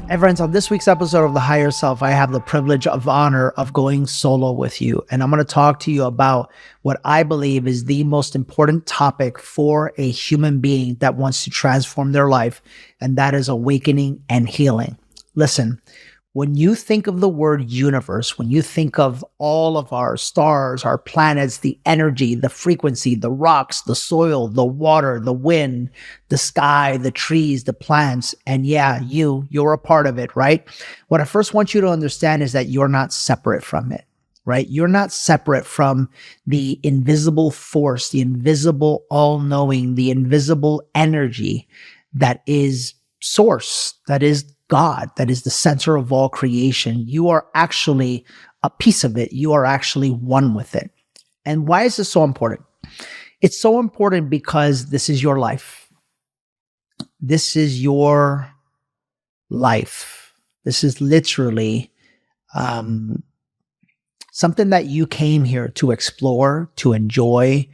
Hey friends, on this week's episode of The Higher Self, I have the privilege of honor of going solo with you. And I'm going to talk to you about what I believe is the most important topic for a human being that wants to transform their life. And that is awakening and healing. Listen, when you think of the word universe, when you think of all of our stars, our planets, the energy, the frequency, the rocks, the soil, the water, the wind, the sky, the trees, the plants, and yeah, you're a part of it, right? What I first want you to understand is that you're not separate from it, right? You're not separate from the invisible force, the invisible all-knowing, the invisible energy that is source, that is God, that is the center of all creation. You are actually a piece of it. You are actually one with it. And why is this so important? It's so important because this is your life. This is your life. This is literally something that you came here to explore, to enjoy,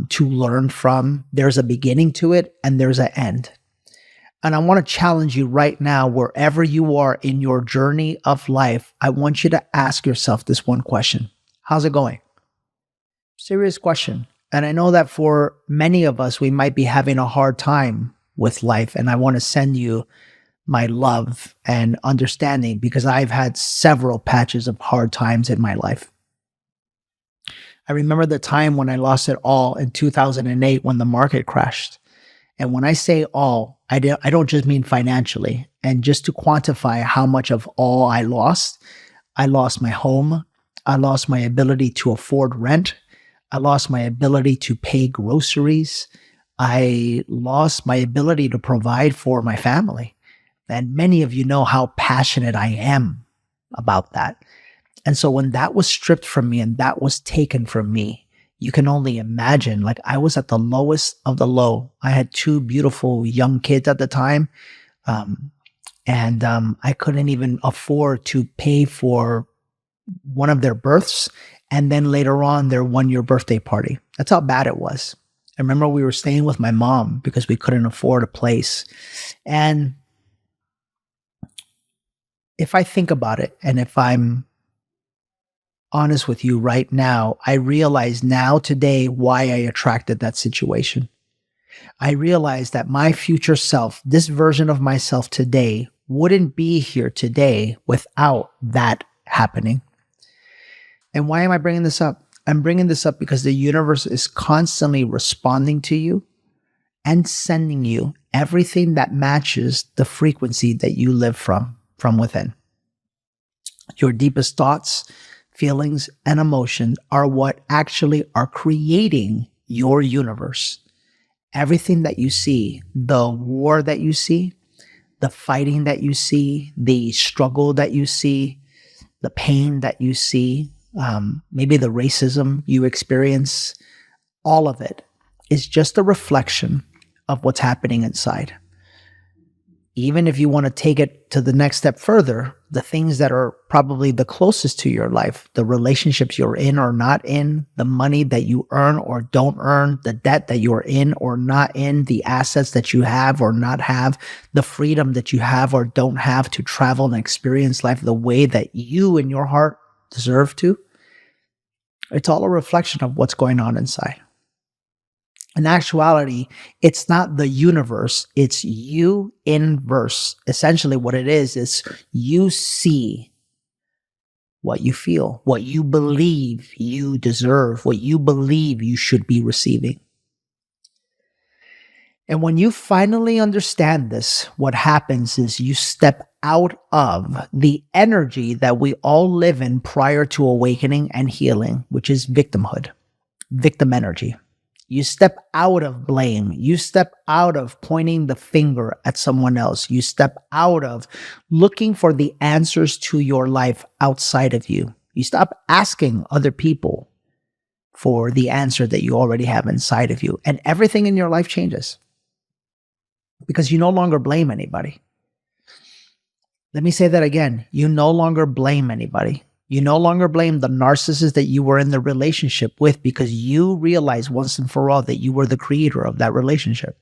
to learn from. There's a beginning to it and there's an end. And I want to challenge you right now, wherever you are in your journey of life, I want you to ask yourself this one question. How's it going? Serious question. And I know that for many of us, we might be having a hard time with life. And I want to send you my love and understanding because I've had several patches of hard times in my life. I remember the time when I lost it all in 2008 when the market crashed. And when I say all, I don't just mean financially. And just to quantify how much of all I lost my home. I lost my ability to afford rent. I lost my ability to pay groceries. I lost my ability to provide for my family. And many of you know how passionate I am about that. And so when that was stripped from me and that was taken from me, you can only imagine, like I was at the lowest of the low. I had two beautiful young kids at the time. And I couldn't even afford to pay for one of their births. And then later on, their 1-year birthday party. That's how bad it was. I remember we were staying with my mom because we couldn't afford a place. And if I think about it, and if I'm honest with you right now, I realize now today why I attracted that situation. I realize that my future self, this version of myself today, wouldn't be here today without that happening. And why am I bringing this up? I'm bringing this up because the universe is constantly responding to you and sending you everything that matches the frequency that you live from within. Your deepest thoughts, feelings, and emotions are what actually are creating your universe. Everything that you see, the war that you see, the fighting that you see, the struggle that you see, the pain that you see, maybe the racism you experience, all of it is just a reflection of what's happening inside. Even if you want to take it to the next step further, the things that are probably the closest to your life, the relationships you're in or not in, the money that you earn or don't earn, the debt that you're in or not in, the assets that you have or not have, the freedom that you have or don't have to travel and experience life the way that you in your heart deserve to. It's all a reflection of what's going on inside. In actuality, it's not the universe, it's you inverse. Essentially what it is you see what you feel, what you believe you deserve, what you believe you should be receiving. And when you finally understand this, what happens is you step out of the energy that we all live in prior to awakening and healing, which is victimhood, victim energy. You step out of blame. You step out of pointing the finger at someone else. You step out of looking for the answers to your life outside of you. You stop asking other people for the answer that you already have inside of you. And everything in your life changes because you no longer blame anybody. Let me say that again. You no longer blame anybody. You no longer blame the narcissist that you were in the relationship with because you realize once and for all that you were the creator of that relationship.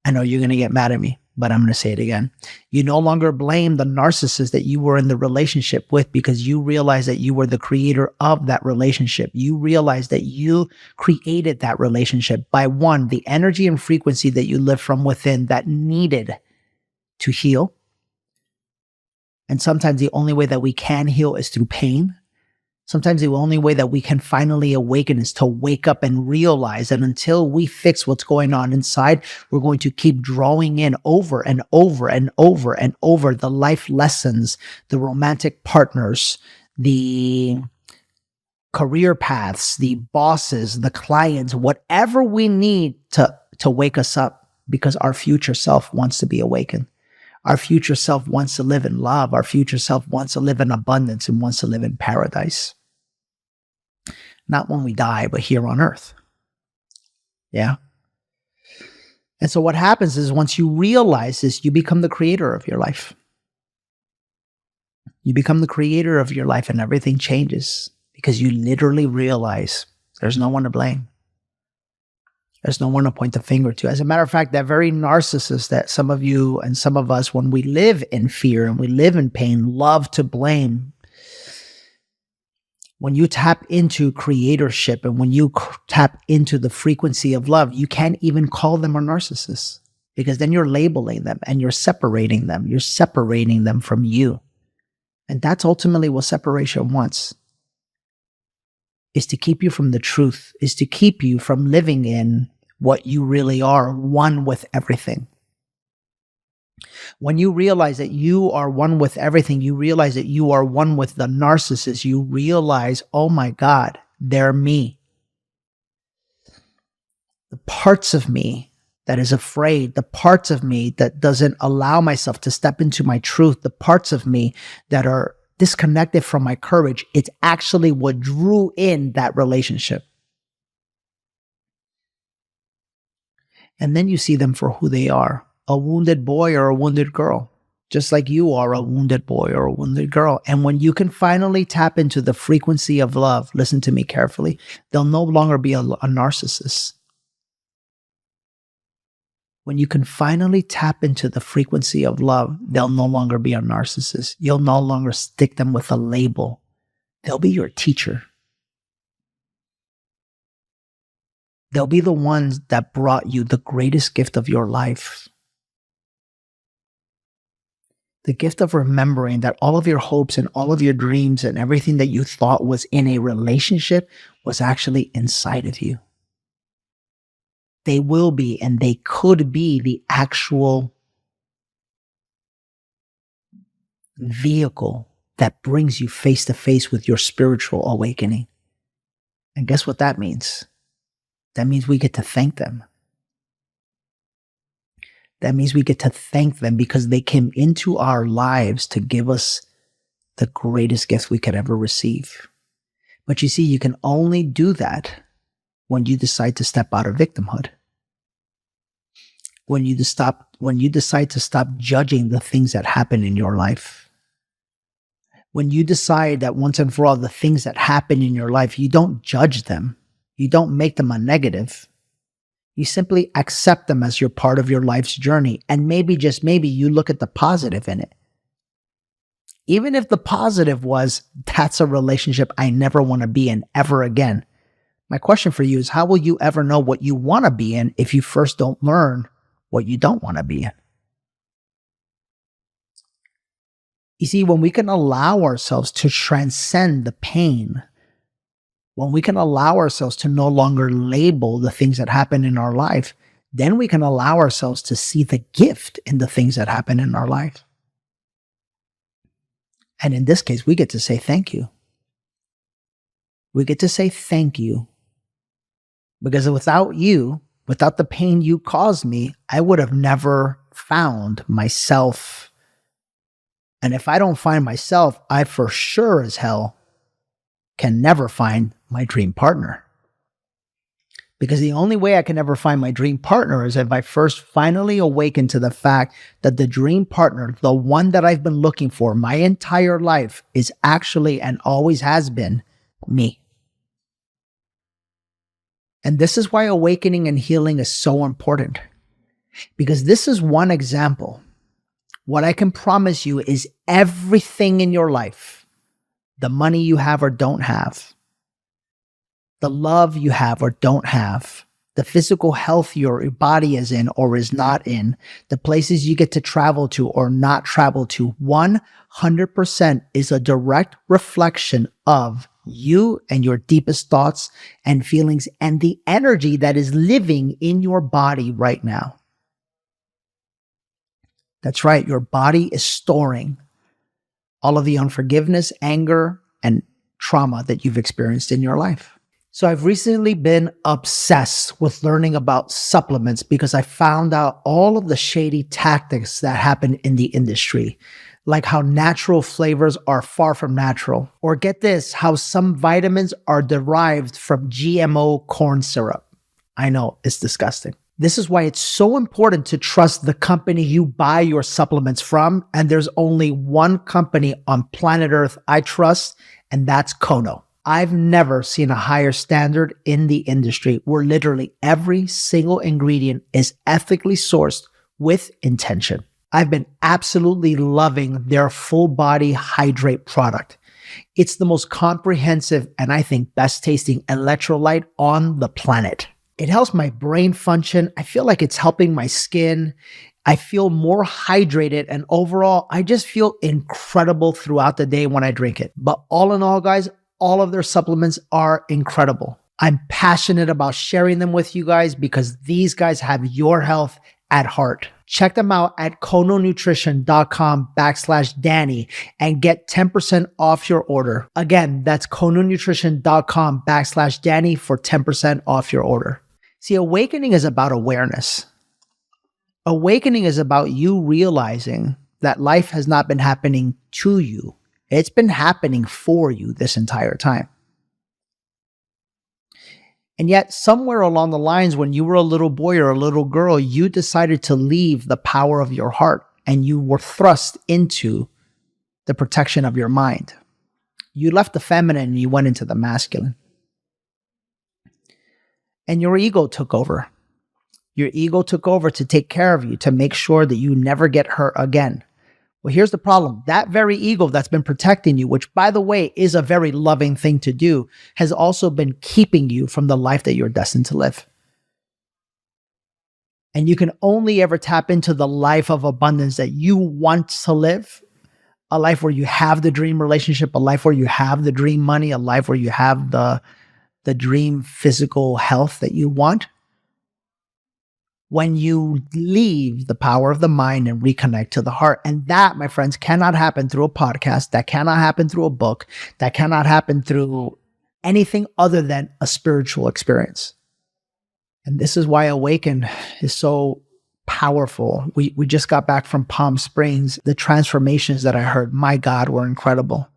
I know you're going to get mad at me, but I'm going to say it again. You no longer blame the narcissist that you were in the relationship with because you realize that you were the creator of that relationship. You realize that you created that relationship by one, the energy and frequency that you live from within that needed to heal. And sometimes the only way that we can heal is through pain. Sometimes the only way that we can finally awaken is to wake up and realize that until we fix what's going on inside, we're going to keep drawing in over and over and over and over the life lessons, the romantic partners, the career paths, the bosses, the clients, whatever we need to wake us up, because our future self wants to be awakened. Our future self wants to live in love. Our future self wants to live in abundance and wants to live in paradise. Not when we die, but here on earth. Yeah. And so what happens is once you realize this, you become the creator of your life. You become the creator of your life and everything changes because you literally realize there's no one to blame. There's no one to point the finger to. As a matter of fact, that very narcissist that some of you and some of us, when we live in fear and we live in pain, love to blame. When you tap into creatorship and when you tap into the frequency of love, you can't even call them a narcissist because then you're labeling them and you're separating them. You're separating them from you. And that's ultimately what separation wants, is to keep you from the truth, is to keep you from living in what you really are, one with everything. When you realize that you are one with everything, you realize that you are one with the narcissist, you realize, oh my God, they're me. The parts of me that is afraid, the parts of me that doesn't allow myself to step into my truth, the parts of me that are disconnected from my courage, it's actually what drew in that relationship. And then you see them for who they are. A wounded boy or a wounded girl, just like you are a wounded boy or a wounded girl. And when you can finally tap into the frequency of love, listen to me carefully, they'll no longer be a narcissist. When you can finally tap into the frequency of love, they'll no longer be a narcissist. You'll no longer stick them with a label. They'll be your teacher. They'll be the ones that brought you the greatest gift of your life. The gift of remembering that all of your hopes and all of your dreams and everything that you thought was in a relationship was actually inside of you. They will be and they could be the actual vehicle that brings you face to face with your spiritual awakening. And guess what that means? That means we get to thank them. That means we get to thank them because they came into our lives to give us the greatest gift we could ever receive. But you see, you can only do that when you decide to step out of victimhood. When you decide to stop judging the things that happen in your life. When you decide that once and for all, the things that happen in your life, you don't judge them. You don't make them a negative. You simply accept them as your part of your life's journey. And maybe, just maybe, you look at the positive in it. Even if the positive was, that's a relationship I never want to be in ever again. My question for you is, how will you ever know what you want to be in if you first don't learn what you don't want to be in? You see, when we can allow ourselves to transcend the pain, when we can allow ourselves to no longer label the things that happen in our life, then we can allow ourselves to see the gift in the things that happen in our life. And in this case, we get to say thank you. We get to say thank you. Because without you, without the pain you caused me, I would have never found myself. And if I don't find myself, I for sure as hell can never find my dream partner. Because the only way I can ever find my dream partner is if I first finally awaken to the fact that the dream partner, the one that I've been looking for my entire life, is actually and always has been me. And this is why awakening and healing is so important. Because this is one example. What I can promise you is everything in your life, the money you have or don't have, the love you have or don't have, the physical health your body is in or is not in, the places you get to travel to or not travel to, 100% is a direct reflection of you and your deepest thoughts and feelings and the energy that is living in your body right now. That's right. Your body is storing all of the unforgiveness, anger, and trauma that you've experienced in your life. So I've recently been obsessed with learning about supplements because I found out all of the shady tactics that happen in the industry, like how natural flavors are far from natural, or get this, how some vitamins are derived from GMO corn syrup. I know, it's disgusting. This is why it's so important to trust the company you buy your supplements from. And there's only one company on planet Earth I trust, and that's Kono. I've never seen a higher standard in the industry where literally every single ingredient is ethically sourced with intention. I've been absolutely loving their full body hydrate product. It's the most comprehensive and I think best tasting electrolyte on the planet. It helps my brain function. I feel like it's helping my skin. I feel more hydrated, and overall, I just feel incredible throughout the day when I drink it. But all in all, guys, all of their supplements are incredible. I'm passionate about sharing them with you guys because these guys have your health at heart. Check them out at kononutrition.com/Danny and get 10% off your order. Again, that's kononutrition.com/Danny for 10% off your order. See, awakening is about awareness. Awakening is about you realizing that life has not been happening to you. It's been happening for you this entire time. And yet somewhere along the lines, when you were a little boy or a little girl, you decided to leave the power of your heart and you were thrust into the protection of your mind. You left the feminine and you went into the masculine. And your ego took over. Your ego took over to take care of you, to make sure that you never get hurt again. Well, here's the problem. That very ego that's been protecting you, which by the way is a very loving thing to do, has also been keeping you from the life that you're destined to live. And you can only ever tap into the life of abundance that you want to live, a life where you have the dream relationship, a life where you have the dream money, a life where you have the dream physical health that you want, when you leave the power of the mind and reconnect to the heart. And that, my friends, cannot happen through a podcast. That cannot happen through a book. That cannot happen through anything other than a spiritual experience. And this is why Awaken is so powerful. We just got back from Palm Springs. The transformations that I heard, my God, were incredible.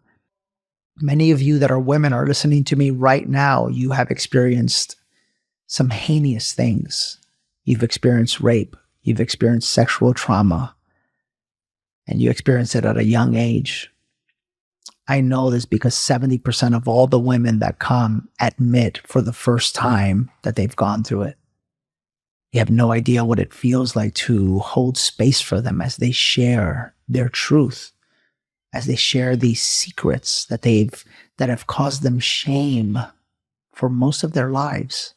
Many of you that are women are listening to me right now. You have experienced some heinous things. You've experienced rape. You've experienced sexual trauma. And you experienced it at a young age. I know this because 70% of all the women that come admit for the first time that they've gone through it. You have no idea what it feels like to hold space for them as they share their truth, as they share these secrets that have caused them shame for most of their lives.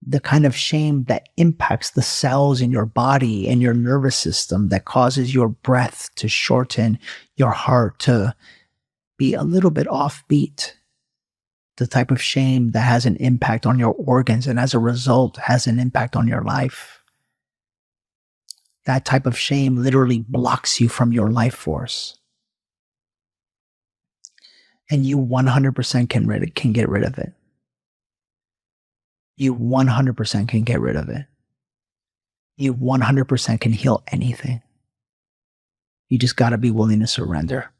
The kind of shame that impacts the cells in your body and your nervous system, that causes your breath to shorten, your heart to be a little bit offbeat. The type of shame that has an impact on your organs and as a result has an impact on your life. That type of shame literally blocks you from your life force. And you 100% can get rid of it. You 100% can get rid of it. You 100% can heal anything. You just got to be willing to surrender.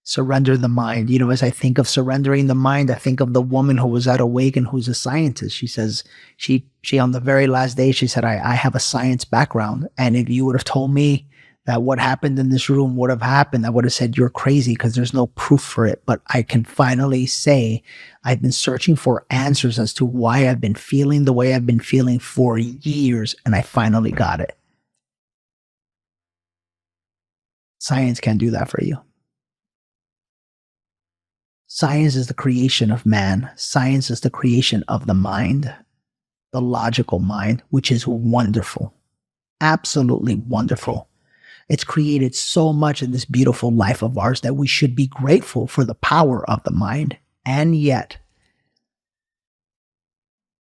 Surrender the mind. You know, as I think of surrendering the mind, I think of the woman who was at Awaken, who's a scientist. She says, she on the very last day, she said, I have a science background. And if you would have told me that what happened in this room would have happened, I would have said, you're crazy because there's no proof for it. But I can finally say I've been searching for answers as to why I've been feeling the way I've been feeling for years, and I finally got it. Science can't do that for you. Science is the creation of man. Science is the creation of the mind, the logical mind, which is wonderful, absolutely wonderful. It's created so much in this beautiful life of ours that we should be grateful for the power of the mind. And yet,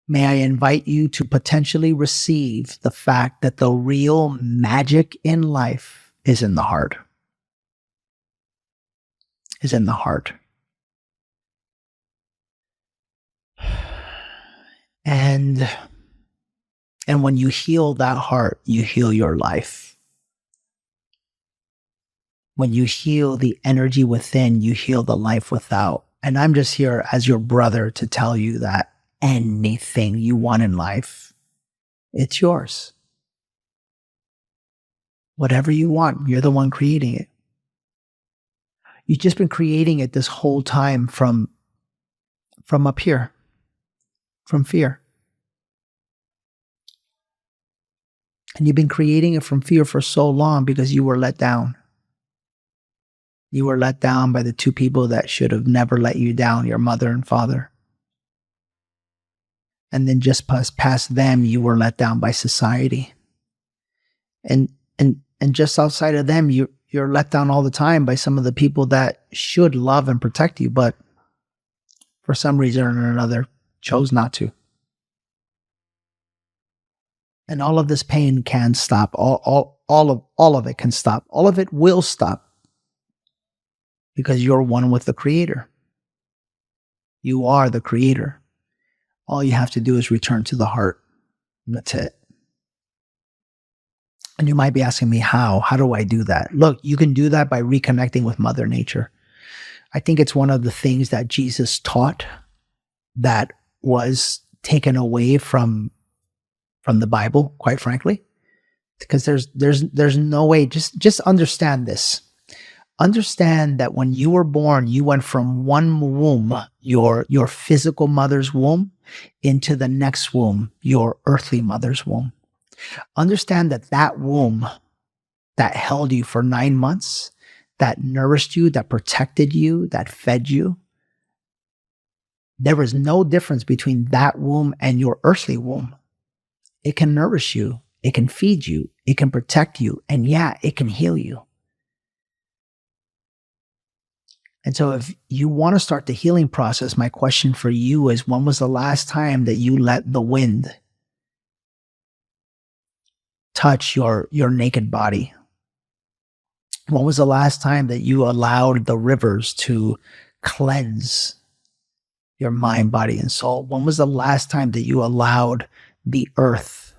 may I invite you to potentially receive the fact that the real magic in life is in the heart. Is in the heart. And when you heal that heart, you heal your life. When you heal the energy within, you heal the life without. And I'm just here as your brother to tell you that anything you want in life, it's yours. Whatever you want, you're the one creating it. You've just been creating it this whole time from up here, from fear. And you've been creating it from fear for so long because you were let down. You were let down by the two people that should have never let you down, your mother and father. And then just past them, you were let down by society. And just outside of them, you're let down all the time by some of the people that should love and protect you, but for some reason or another chose not to. And all of this pain can stop. All of it can stop. All of it will stop because you're one with the Creator. You are the Creator. All you have to do is return to the heart. And that's it. And you might be asking me, how? How do I do that? Look, you can do that by reconnecting with Mother Nature. I think it's one of the things that Jesus taught that was taken away from the Bible, quite frankly, because there's no way. Just understand this. Understand that when you were born, you went from one womb, your physical mother's womb, into the next womb, your earthly mother's womb. Understand that womb that held you for 9 months, that nourished you, that protected you, that fed you, there is no difference between that womb and your earthly womb. It can nourish you, it can feed you, it can protect you, and yeah, it can heal you. And so if you want to start the healing process, my question for you is, when was the last time that you let the wind touch your naked body? When was the last time that you allowed the rivers to cleanse your mind, body, and soul? When was the last time that you allowed the earth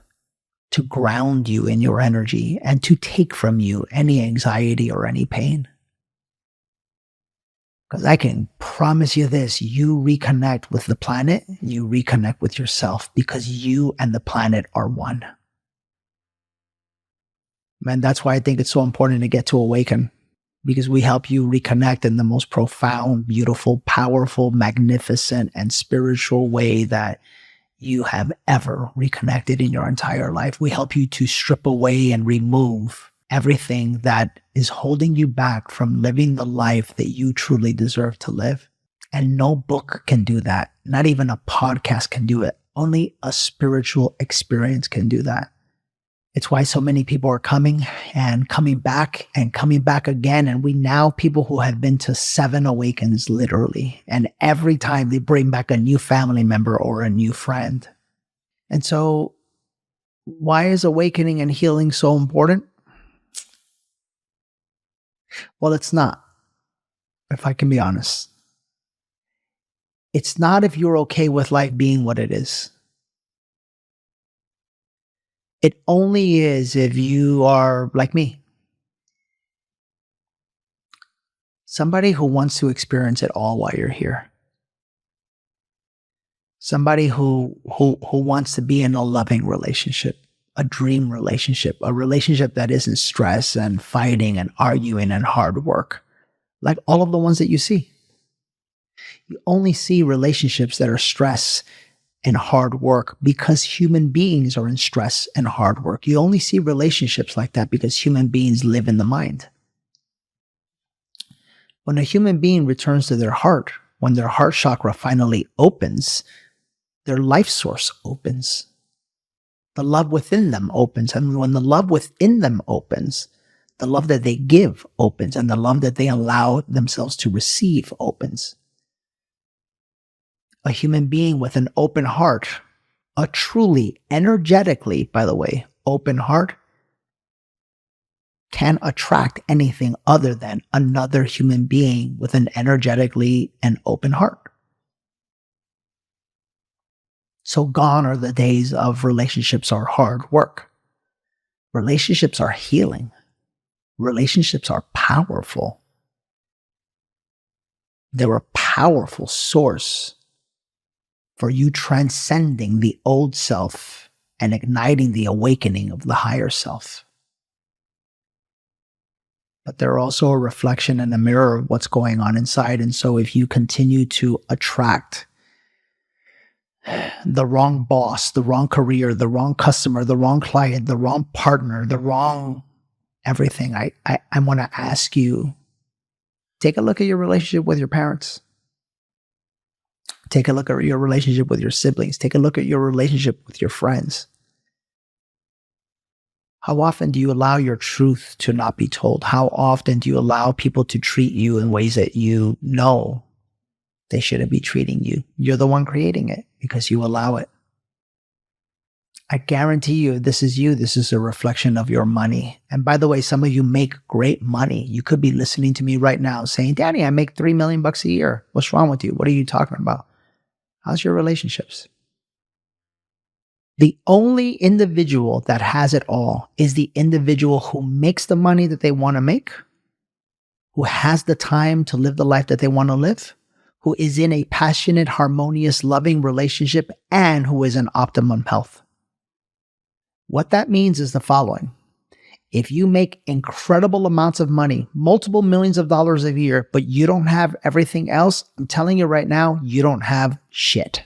to ground you in your energy and to take from you any anxiety or any pain? Because I can promise you this, you reconnect with the planet, you reconnect with yourself, because you and the planet are one. Man, that's why I think it's so important to get to awaken, because we help you reconnect in the most profound, beautiful, powerful, magnificent, and spiritual way that you have ever reconnected in your entire life. We help you to strip away and remove everything that is holding you back from living the life that you truly deserve to live. And no book can do that. Not even a podcast can do it. Only a spiritual experience can do that. It's why so many people are coming and coming back again. And we now, people who have been to 7 awakens, literally. And every time they bring back a new family member or a new friend. And so why is awakening and healing so important? Well, it's not, if I can be honest. It's not if you're okay with life being what it is. It only is if you are like me. Somebody who wants to experience it all while you're here. Somebody who wants to be in a loving relationship. a dream relationship, a relationship that isn't stress and fighting and arguing and hard work, like all of the ones that you see. You only see relationships that are stress and hard work because human beings are in stress and hard work. You only see relationships like that because human beings live in the mind. When a human being returns to their heart, when their heart chakra finally opens, their life source opens. The love within them opens. And when the love within them opens, the love that they give opens, and the love that they allow themselves to receive opens. A human being with an open heart, a truly, energetically, by the way, open heart, can attract anything other than another human being with an energetically and open heart. So gone are the days of relationships are hard work. Relationships are healing. Relationships are powerful. They're a powerful source for you transcending the old self and igniting the awakening of the higher self. But they're also a reflection and a mirror of what's going on inside. And so if you continue to attract the wrong boss, the wrong career, the wrong customer, the wrong client, the wrong partner, the wrong everything, I want to ask you, take a look at your relationship with your parents. Take a look at your relationship with your siblings. Take a look at your relationship with your friends. How often do you allow your truth to not be told? How often do you allow people to treat you in ways that you know they shouldn't be treating you? You're the one creating it because you allow it. I guarantee you, this is you. This is a reflection of your money. And by the way, some of you make great money. You could be listening to me right now saying, Danny, I make $3 million a year. What's wrong with you? What are you talking about? How's your relationships? The only individual that has it all is the individual who makes the money that they want to make, who has the time to live the life that they want to live, who is in a passionate, harmonious, loving relationship, and who is in optimum health. What that means is the following. If you make incredible amounts of money, multiple millions of dollars a year, but you don't have everything else, I'm telling you right now, you don't have shit.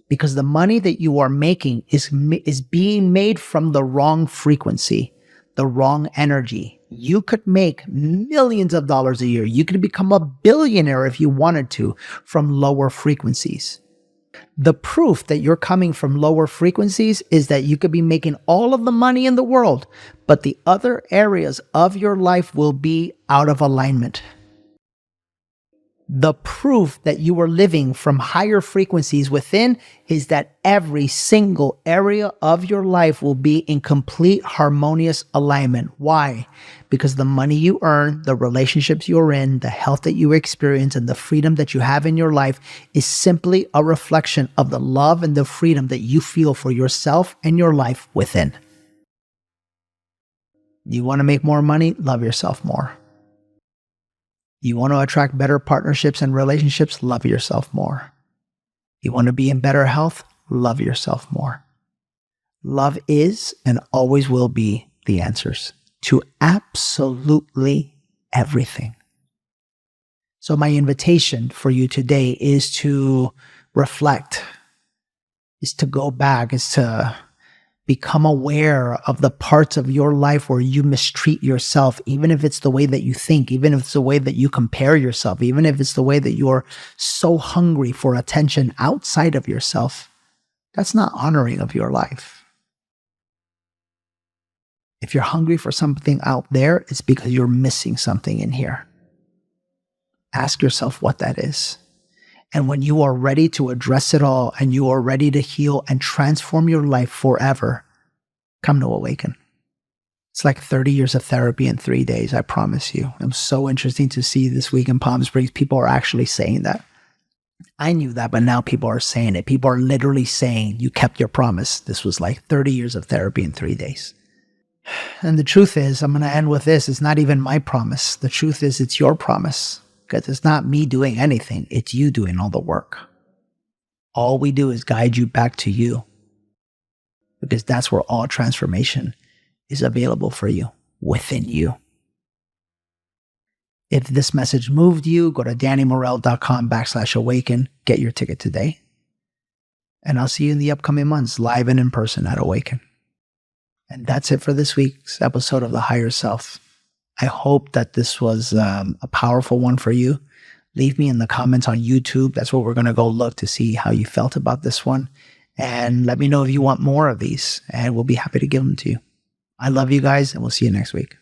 Because the money that you are making is being made from the wrong frequency, the wrong energy. You could make millions of dollars a year. You could become a billionaire if you wanted to from lower frequencies. The proof that you're coming from lower frequencies is that you could be making all of the money in the world, but the other areas of your life will be out of alignment. The proof that you are living from higher frequencies within is that every single area of your life will be in complete harmonious alignment. Why? Because the money you earn, the relationships you're in, the health that you experience, and the freedom that you have in your life is simply a reflection of the love and the freedom that you feel for yourself and your life within. You want to make more money? Love yourself more. You want to attract better partnerships and relationships? Love yourself more. You want to be in better health? Love yourself more. Love is and always will be the answers to absolutely everything. So my invitation for you today is to reflect, is to go back, is to become aware of the parts of your life where you mistreat yourself, even if it's the way that you think, even if it's the way that you compare yourself, even if it's the way that you're so hungry for attention outside of yourself. That's not honoring of your life. If you're hungry for something out there, it's because you're missing something in here. Ask yourself what that is. And when you are ready to address it all and you are ready to heal and transform your life forever, come to Awaken. It's like 30 years of therapy in 3 days, I promise you. It was so interesting to see this week in Palm Springs. People are actually saying that. I knew that, but now people are saying it. People are literally saying, you kept your promise. This was like 30 years of therapy in 3 days. And the truth is, I'm going to end with this. It's not even my promise. The truth is, it's your promise. Because it's not me doing anything. It's you doing all the work. All we do is guide you back to you. because that's where all transformation is available for you, within you. If this message moved you, go to dannymorel.com/awaken. Get your ticket today. And I'll see you in the upcoming months, live and in person at Awaken. And that's it for this week's episode of The Higher Self. I hope that this was a powerful one for you. Leave me in the comments on YouTube. That's where we're going to go look to see how you felt about this one. And let me know if you want more of these, and we'll be happy to give them to you. I love you guys, and we'll see you next week.